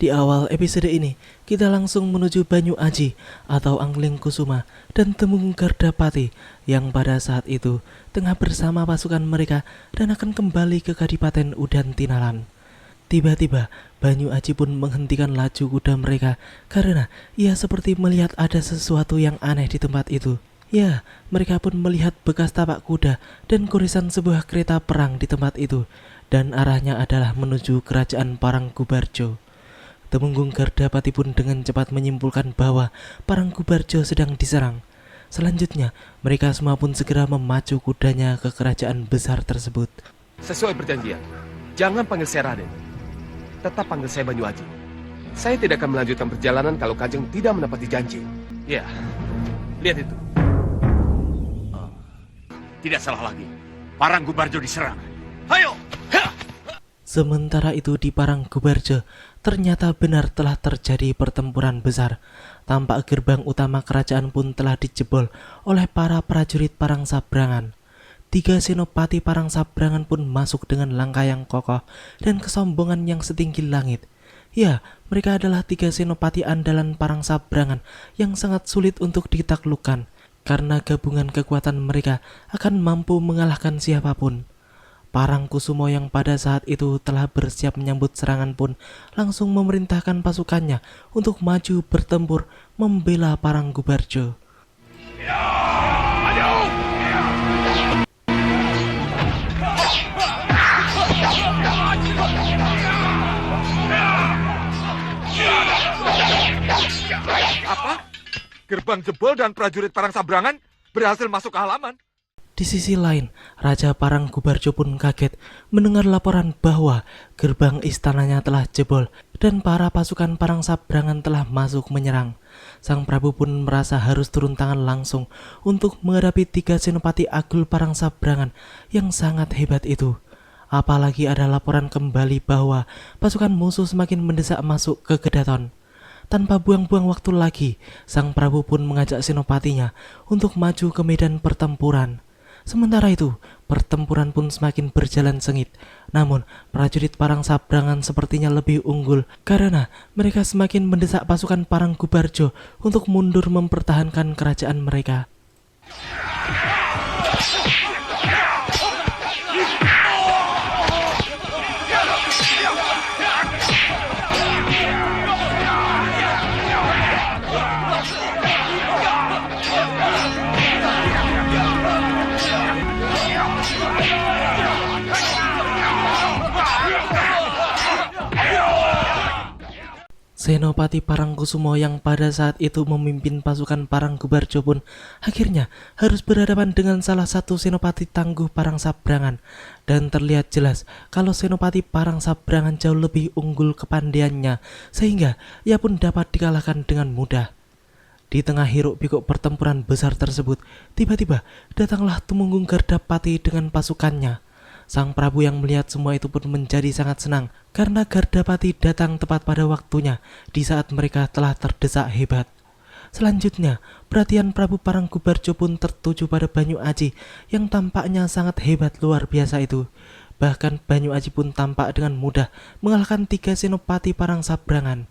Di awal episode ini, kita langsung menuju Banyu Aji atau Angling Kusuma dan Temunggung Gardapati yang pada saat itu tengah bersama pasukan mereka dan akan kembali ke Kadipaten Udan Tinalan. Tiba-tiba, Banyu Aji pun menghentikan laju kuda mereka karena ia seperti melihat ada sesuatu yang aneh di tempat itu. Ya, mereka pun melihat bekas tapak kuda dan goresan sebuah kereta perang di tempat itu, dan arahnya adalah menuju kerajaan Parangkubarjo. Temunggung Gardapati pun dengan cepat menyimpulkan bahwa Parangkubarjo sedang diserang. Selanjutnya, mereka semua pun segera memacu kudanya ke kerajaan besar tersebut. Sesuai perjanjian, jangan panggil saya Raden. Tetap panggil saya Banyu Aji. Saya tidak akan melanjutkan perjalanan kalau Kanjeng tidak menepati janji. Ya, lihat itu. Tidak salah lagi. Parangkubarjo diserang. Ayo! Sementara itu di Parangkubarjo, ternyata benar telah terjadi pertempuran besar. Tampak gerbang utama kerajaan pun telah dijebol oleh para prajurit Parangsabrangan. 3 senopati Parangsabrangan pun masuk dengan langkah yang kokoh dan kesombongan yang setinggi langit. Ya, mereka adalah 3 senopati andalan Parangsabrangan yang sangat sulit untuk ditaklukkan, karena gabungan kekuatan mereka akan mampu mengalahkan siapapun. Parangkusumo yang pada saat itu telah bersiap menyambut serangan pun langsung memerintahkan pasukannya untuk maju bertempur membela Parangkubarjo. Apa? Gerbang jebol dan prajurit Parangsabrangan berhasil masuk ke halaman. Di sisi lain, Raja Parangkubarjo pun kaget mendengar laporan bahwa gerbang istananya telah jebol dan para pasukan Parangsabrangan telah masuk menyerang. Sang Prabu pun merasa harus turun tangan langsung untuk menghadapi 3 senopati agul Parangsabrangan yang sangat hebat itu. Apalagi ada laporan kembali bahwa pasukan musuh semakin mendesak masuk ke Gedaton. Tanpa buang-buang waktu lagi, Sang Prabu pun mengajak senopatinya untuk maju ke medan pertempuran. Sementara itu, pertempuran pun semakin berjalan sengit. Namun, prajurit Parangsabrangan sepertinya lebih unggul karena mereka semakin mendesak pasukan Parangkubarjo untuk mundur mempertahankan kerajaan mereka. Senopati Parangkusumo yang pada saat itu memimpin pasukan Parangkubarjo pun akhirnya harus berhadapan dengan salah satu senopati tangguh Parangsabrangan, dan terlihat jelas kalau senopati Parangsabrangan jauh lebih unggul kepandaiannya sehingga ia pun dapat dikalahkan dengan mudah. Di tengah hiruk-pikuk pertempuran besar tersebut, tiba-tiba datanglah Temunggung Gardapati dengan pasukannya. Sang Prabu yang melihat semua itu pun menjadi sangat senang karena Gardapati datang tepat pada waktunya di saat mereka telah terdesak hebat. Selanjutnya, perhatian Prabu Parangkubarjo pun tertuju pada Banyu Aji yang tampaknya sangat hebat luar biasa itu. Bahkan Banyu Aji pun tampak dengan mudah mengalahkan 3 senopati Parangsabrangan.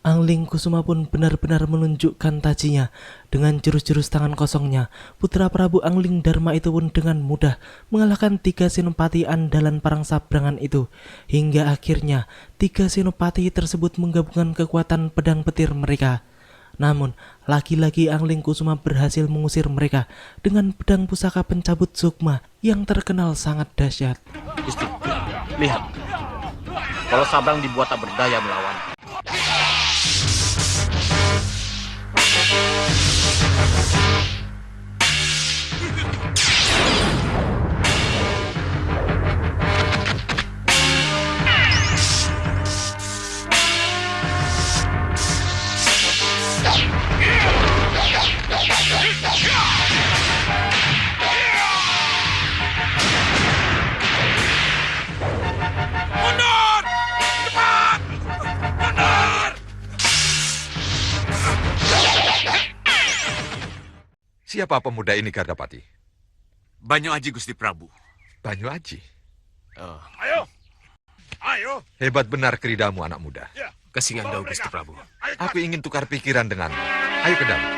Angling Kusuma pun benar-benar menunjukkan tajinya. Dengan jurus-jurus tangan kosongnya, putra Prabu Angling Dharma itu pun dengan mudah mengalahkan 3 senopati andalan Parangsabrangan itu. Hingga akhirnya 3 senopati tersebut menggabungkan kekuatan pedang petir mereka. Namun, lagi-lagi Angling Kusuma berhasil mengusir mereka dengan pedang pusaka pencabut sukma yang terkenal sangat dahsyat. Gusti, lihat. Kalau Sabrang dibuat tak berdaya melawan. Siapa pemuda ini, Gardapati? Banyu Aji, Gusti Prabu. Banyu Aji. Oh, Ayo. Hebat benar keridamu, anak muda. Kasingandau, Gusti Prabu. Aku ingin tukar pikiran denganmu. Ayo ke dalam.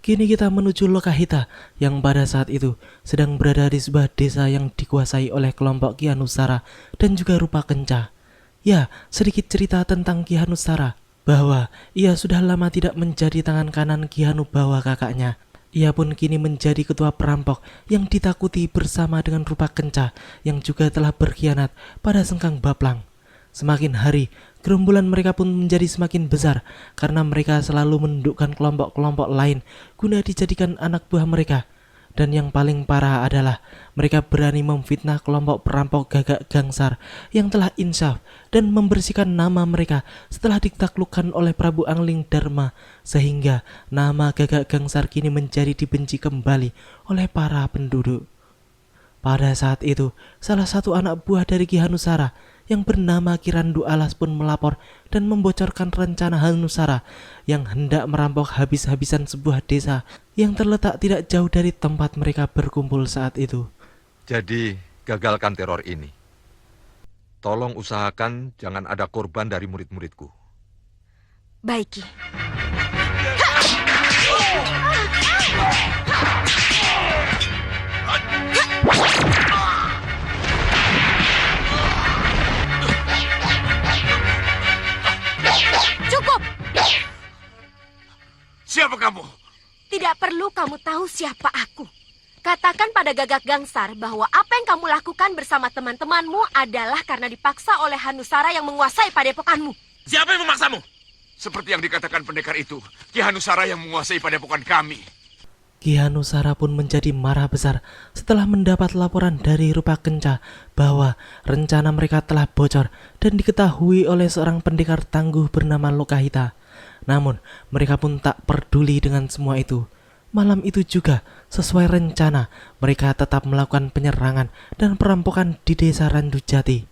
Kini kita menuju Lokahita yang pada saat itu sedang berada di sebuah desa yang dikuasai oleh kelompok Ki Hanusara dan juga Rupa Kenca. Ya, sedikit cerita tentang Ki Hanusara, bahwa ia sudah lama tidak menjadi tangan kanan Ki Hanubawa kakaknya. Ia pun kini menjadi ketua perampok yang ditakuti bersama dengan Rupa Kenca yang juga telah berkhianat pada Sengkang Baplang. Semakin hari, gerombolan mereka pun menjadi semakin besar karena mereka selalu menundukkan kelompok-kelompok lain guna dijadikan anak buah mereka. Dan yang paling parah adalah mereka berani memfitnah kelompok perampok Gagak Gangsar yang telah insaf dan membersihkan nama mereka setelah ditaklukkan oleh Prabu Angling Dharma, sehingga nama Gagak Gangsar kini menjadi dibenci kembali oleh para penduduk. Pada saat itu, salah satu anak buah dari Ki Hanusara yang bernama Kirandu Alas pun melapor dan membocorkan rencana Hanusara yang hendak merampok habis-habisan sebuah desa yang terletak tidak jauh dari tempat mereka berkumpul saat itu. Jadi, gagalkan teror ini. Tolong usahakan jangan ada korban dari murid-muridku. Baik, Ki. Cukup! Siapa kamu? Tidak perlu kamu tahu siapa aku. Katakan pada Gagak Gangsar bahwa apa yang kamu lakukan bersama teman-temanmu adalah karena dipaksa oleh Hanusara yang menguasai padepokanmu. Siapa yang memaksamu? Seperti yang dikatakan pendekar itu, Ki Hanusara yang menguasai padepokan kami. Ki Hanusara pun menjadi marah besar setelah mendapat laporan dari Rupa Kenca bahwa rencana mereka telah bocor dan diketahui oleh seorang pendekar tangguh bernama Lokahita. Namun, mereka pun tak peduli dengan semua itu. Malam itu juga, sesuai rencana, mereka tetap melakukan penyerangan dan perampokan di desa Randujati.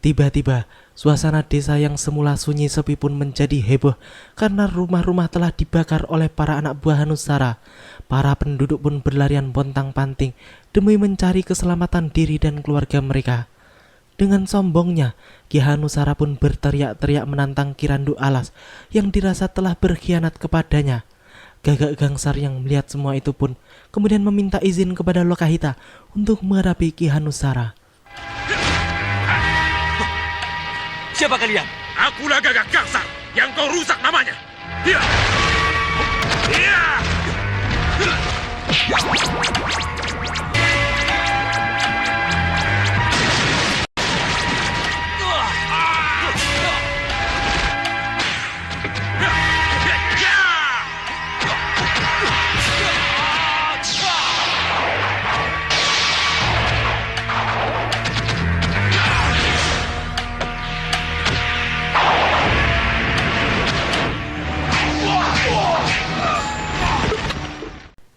Tiba-tiba, suasana desa yang semula sunyi sepi pun menjadi heboh karena rumah-rumah telah dibakar oleh para anak buah Hanusara. Para penduduk pun berlarian pontang-panting demi mencari keselamatan diri dan keluarga mereka. Dengan sombongnya, Ki Hanusara pun berteriak-teriak menantang Kirandu Alas yang dirasa telah berkhianat kepadanya. Gagak Gangsar yang melihat semua itu pun kemudian meminta izin kepada Lokahita untuk menghadapi Ki Hanusara. Siapa kalian? Akulah Gagak Gangsar yang kau rusak namanya. Dia. Dia.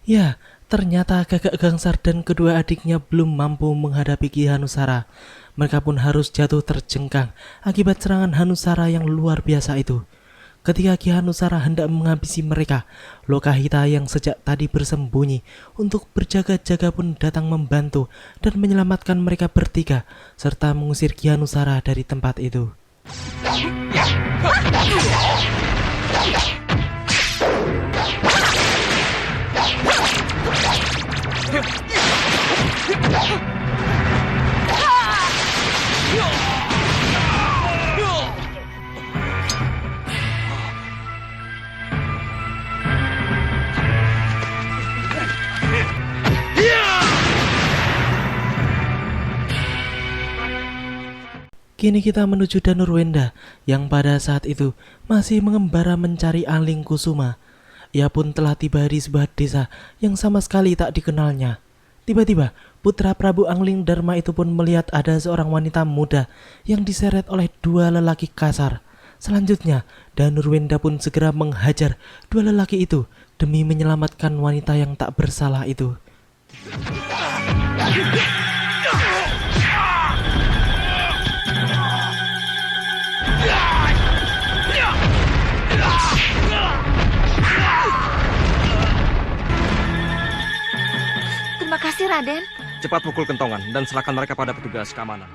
Ya, ternyata Gagak Gangsar dan kedua adiknya belum mampu menghadapi Ki Hanusara. Mereka pun harus jatuh terjengkang akibat serangan Hanusara yang luar biasa itu. Ketika Ki Hanusara hendak menghabisi mereka, Lokahita yang sejak tadi bersembunyi untuk berjaga-jaga pun datang membantu dan menyelamatkan mereka bertiga serta mengusir Ki Hanusara dari tempat itu. Kini kita menuju Danur Wenda yang pada saat itu masih mengembara mencari Angling Kusuma. Ia pun telah tiba di sebuah desa yang sama sekali tak dikenalnya. Tiba-tiba, putra Prabu Angling Dharma itu pun melihat ada seorang wanita muda yang diseret oleh dua lelaki kasar. Selanjutnya, Danur Wenda pun segera menghajar dua lelaki itu demi menyelamatkan wanita yang tak bersalah itu. Terima kasih, Raden. Cepat pukul kentongan dan serahkan mereka pada petugas keamanan.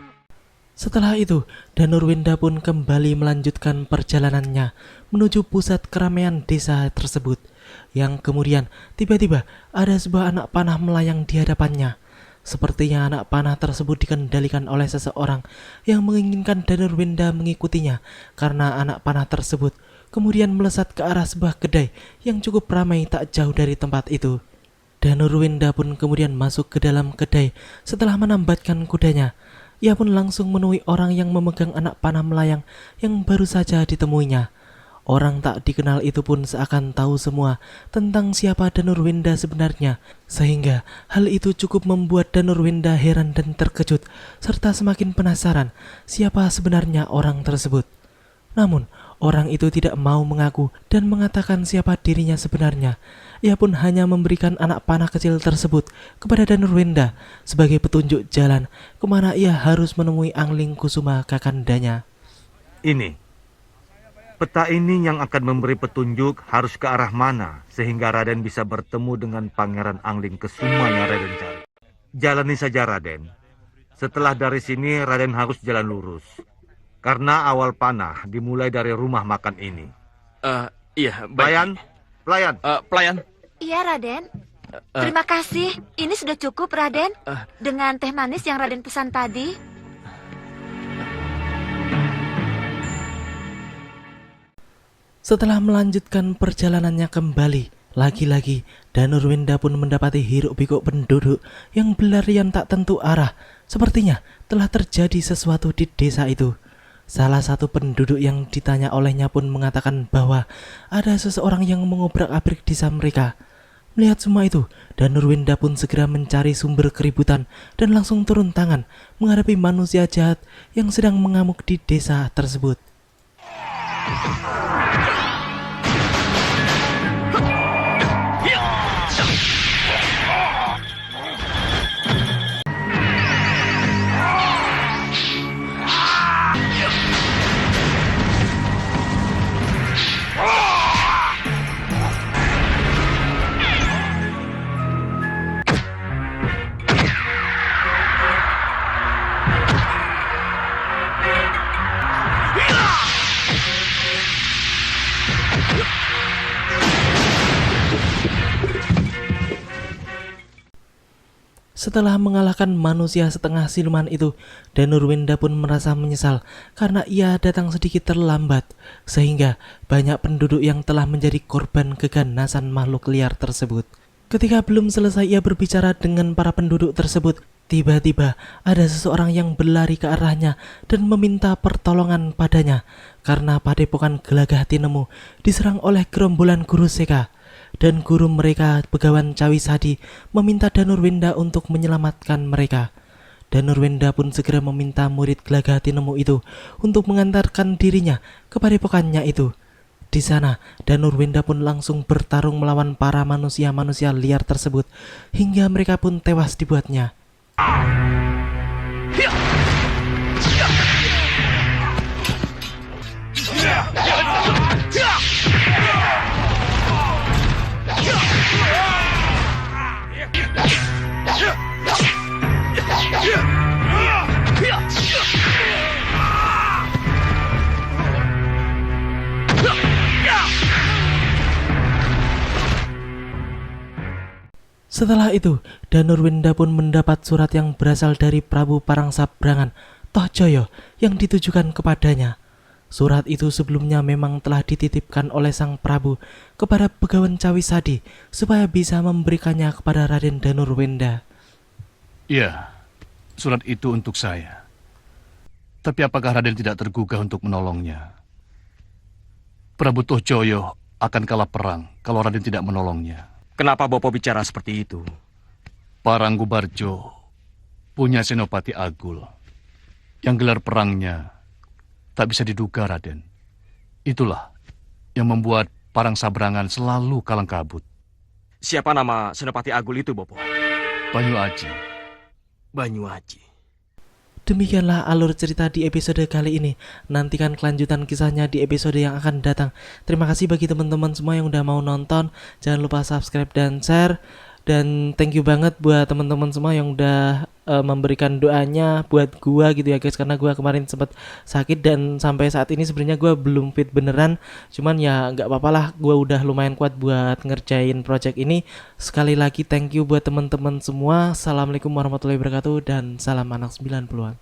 Setelah itu, Danurwinda pun kembali melanjutkan perjalanannya menuju pusat keramaian desa tersebut. Yang kemudian tiba-tiba ada sebuah anak panah melayang di hadapannya. Sepertinya anak panah tersebut dikendalikan oleh seseorang yang menginginkan Danurwinda mengikutinya, karena anak panah tersebut kemudian melesat ke arah sebuah kedai yang cukup ramai tak jauh dari tempat itu. Danurwinda pun kemudian masuk ke dalam kedai setelah menambatkan kudanya. Ia pun langsung menemui orang yang memegang anak panah melayang yang baru saja ditemuinya. Orang tak dikenal itu pun seakan tahu semua tentang siapa Danurwinda sebenarnya, sehingga hal itu cukup membuat Danurwinda heran dan terkejut, serta semakin penasaran siapa sebenarnya orang tersebut. Namun, orang itu tidak mau mengaku dan mengatakan siapa dirinya sebenarnya. Ia pun hanya memberikan anak panah kecil tersebut kepada Danurwinda sebagai petunjuk jalan kemana ia harus menemui Angling Kusuma Kakandanya. Ini, peta ini yang akan memberi petunjuk harus ke arah mana sehingga Raden bisa bertemu dengan Pangeran Angling Kusuma yang Raden cari. Jalani saja, Raden. Setelah dari sini, Raden harus jalan lurus. Karena awal panah dimulai dari rumah makan ini. Iya, Pelayan, pelayan. Pelayan. Iya, Raden. Terima kasih. Ini sudah cukup, Raden. Dengan teh manis yang Raden pesan tadi. Setelah melanjutkan perjalanannya kembali, lagi-lagi Danurwinda pun mendapati hiruk-pikuk penduduk yang berlarian tak tentu arah. Sepertinya telah terjadi sesuatu di desa itu. Salah satu penduduk yang ditanya olehnya pun mengatakan bahwa ada seseorang yang mengobrak-abrik desa mereka. Melihat semua itu, Danurwinda pun segera mencari sumber keributan dan langsung turun tangan menghadapi manusia jahat yang sedang mengamuk di desa tersebut. Setelah mengalahkan manusia setengah siluman itu, Danurwinda pun merasa menyesal karena ia datang sedikit terlambat, sehingga banyak penduduk yang telah menjadi korban keganasan makhluk liar tersebut. Ketika belum selesai ia berbicara dengan para penduduk tersebut, tiba-tiba ada seseorang yang berlari ke arahnya dan meminta pertolongan padanya karena padepokan Gelagah Tinemu diserang oleh gerombolan guru Seka. Dan guru mereka, Begawan Cawisadi, meminta Danurwinda untuk menyelamatkan mereka. Danurwinda pun segera meminta murid Gelagah Tinemu itu untuk mengantarkan dirinya ke padepokannya itu. Di sana, Danurwinda pun langsung bertarung melawan para manusia-manusia liar tersebut hingga mereka pun tewas dibuatnya. Setelah itu, Danurwinda pun mendapat surat yang berasal dari Prabu Parangsabrangan Tohjoyo yang ditujukan kepadanya. Surat itu sebelumnya memang telah dititipkan oleh sang Prabu kepada Begawan Cawisadi supaya bisa memberikannya kepada Raden Danurwinda. Ya, surat itu untuk saya. Tapi apakah Raden tidak tergugah untuk menolongnya? Prabu Tohjoyo akan kalah perang kalau Raden tidak menolongnya. Kenapa Bopo bicara seperti itu? Paranggubarjo punya Senopati Agul yang gelar perangnya tak bisa diduga, Raden. Itulah yang membuat Parangsabrangan selalu kalang kabut. Siapa nama Senopati Agul itu, Bopo? Banyu Aji. Banyu Aji. Demikianlah alur cerita di episode kali ini. Nantikan kelanjutan kisahnya di episode yang akan datang. Terima kasih bagi teman-teman semua yang udah mau nonton. Jangan lupa subscribe dan share. Dan thank you banget buat teman-teman semua yang udah memberikan doanya buat gua gitu ya guys, karena gua kemarin sempat sakit dan sampai saat ini sebenarnya gua belum fit beneran. Cuman ya nggak apa-apa lah, gua udah lumayan kuat buat ngerjain project ini. Sekali lagi thank you buat teman-teman semua. Assalamualaikum warahmatullahi wabarakatuh dan salam anak 90-an.